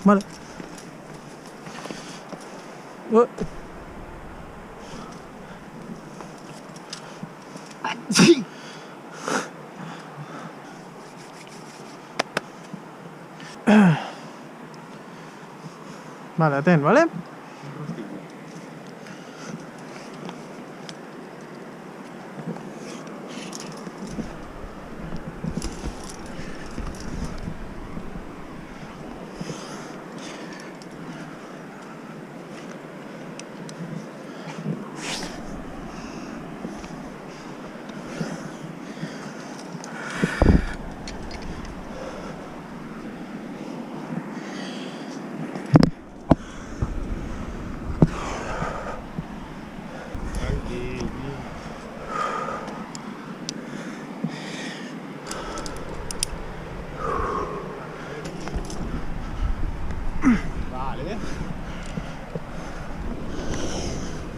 Vale. Sí. Vale, atent, vale? Vale.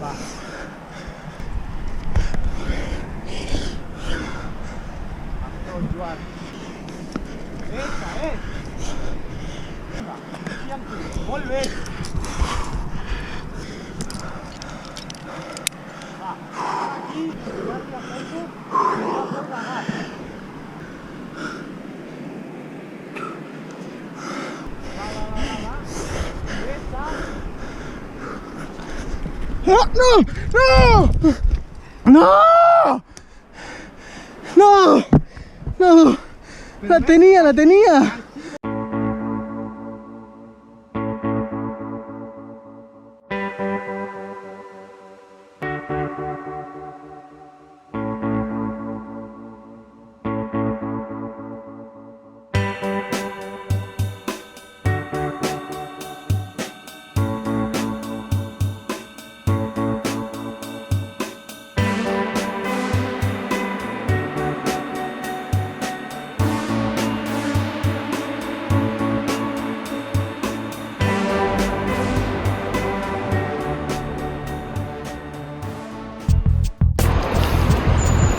Va. Amb Joan. Vinga, molt bé. Va, aquí, ja penso, ja pot pagar. ¡No! ¡No! ¡No! ¡La tenía, la tenía!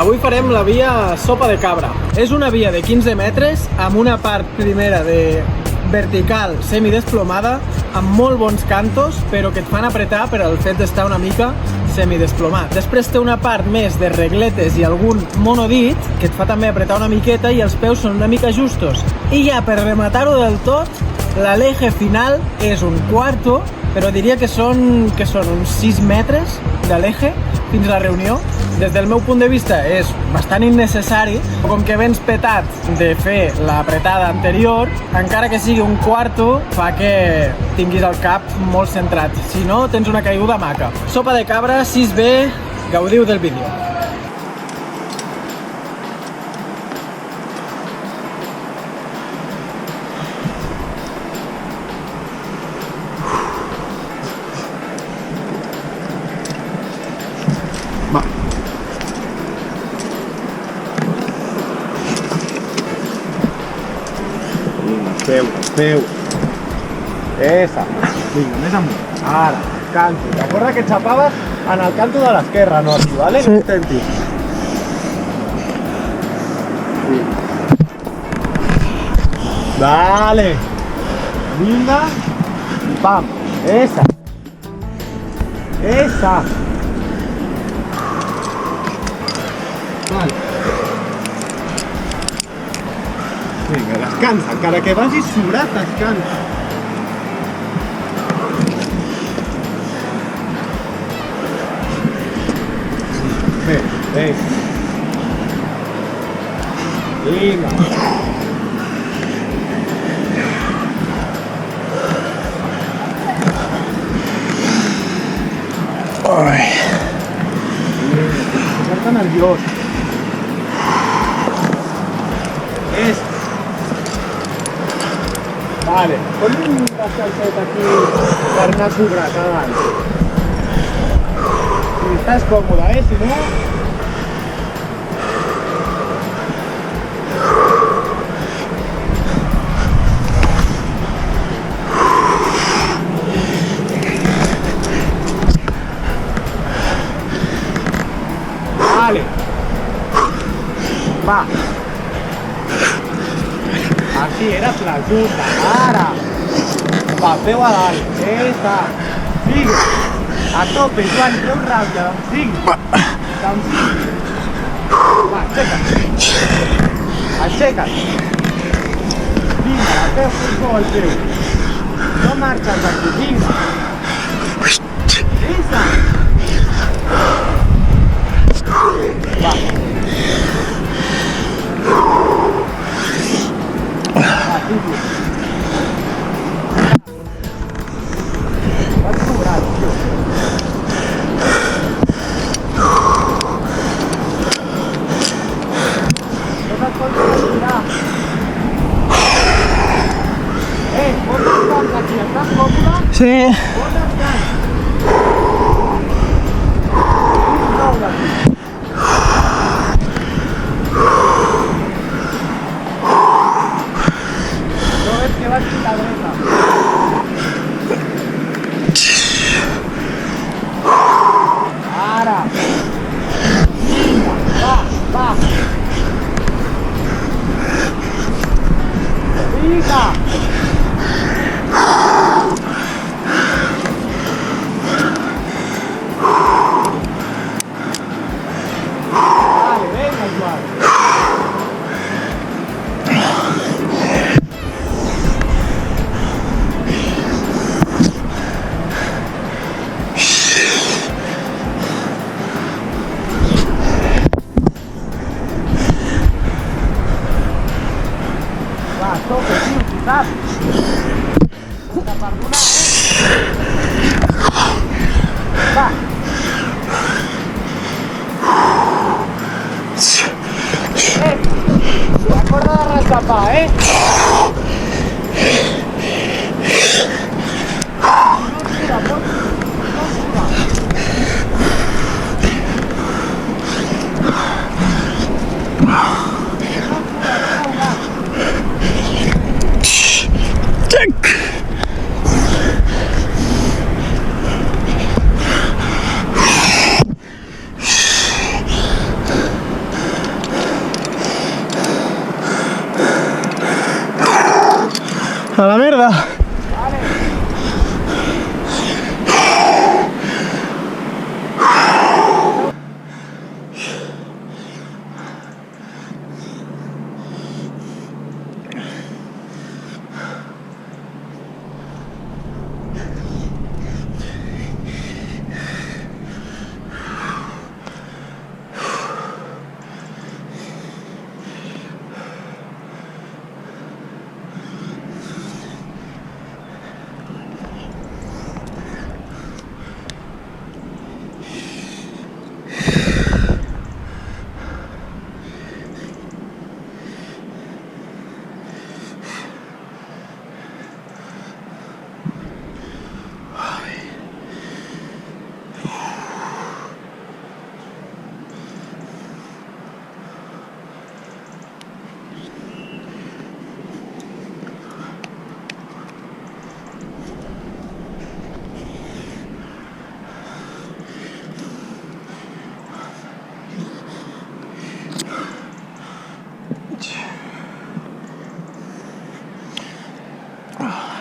Avui farem la via Sopa de Cabra. És una via de 15 metres amb una part primera de vertical semidesplomada amb molt bons cantos, però que et fan apretar per al fet d'estar una mica semidesplomat. Després té una part més de regletes i algun monodit que et fa també apretar una miqueta i els peus són una mica justos. I ja per rematar-ho del tot, l'eje final és un quarto, però diria que són uns 6 metres de l'eje fins a la reunió. Des del meu punt de vista és bastant innecessari, com que vens petat de fer l'apretada anterior, encara que sigui un quarto, fa que tinguis el cap molt centrat. Si no, tens una caiguda maca. Sopa de Cabra 6B, gaudiu del vídeo. Peu. Esa. Vinga, més amunt. Ara, canto. Recorda que xapaves en el canto de l'esquerra, no aquí, vale? Sí. Intenti. Sí. Dale. Vinga. Pam. Esa. Esa. Vale. Vinga, descansa, encara que vagis sobrat, descansa. Bé, bé. Vinga. Ai. Està nerviós. És. Vale, ponle un descanset aquí per anar sobrat abans. Si estàs còmode, si no... Vale. Va. Así, era flacuta, ara. Va, peu a dalt. Esa. Sigue. A tope, Joan, treu ràbia. Doncs sigue. Doncs sigue. Va, aixeca't. Aixeca't. Vinga, la peu futbol al peu. No marxes d'aquí, vinga. Esa. Va. Va, sigue. Vas sobrat, tio. No te'n pots retirar. Pots descans aquí, estàs còmode? Sí. Pots descans. Prou d'aquí. No ves que vaig a la dreta. Ara. Vinga, va, va. Vinga. Vale, venga, Joan. Va, tope, tio, si saps. T'ha perdonat, Va. Recorda de rescapar, No suda, no suda. A la merda. Vale.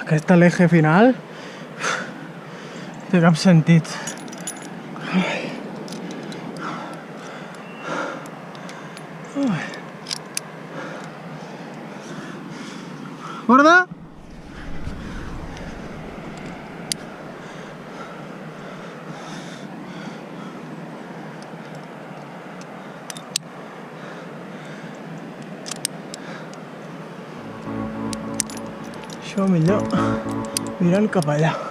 Aquest l'eje final té cap sentit. Guarda! Això millor mirant cap allà.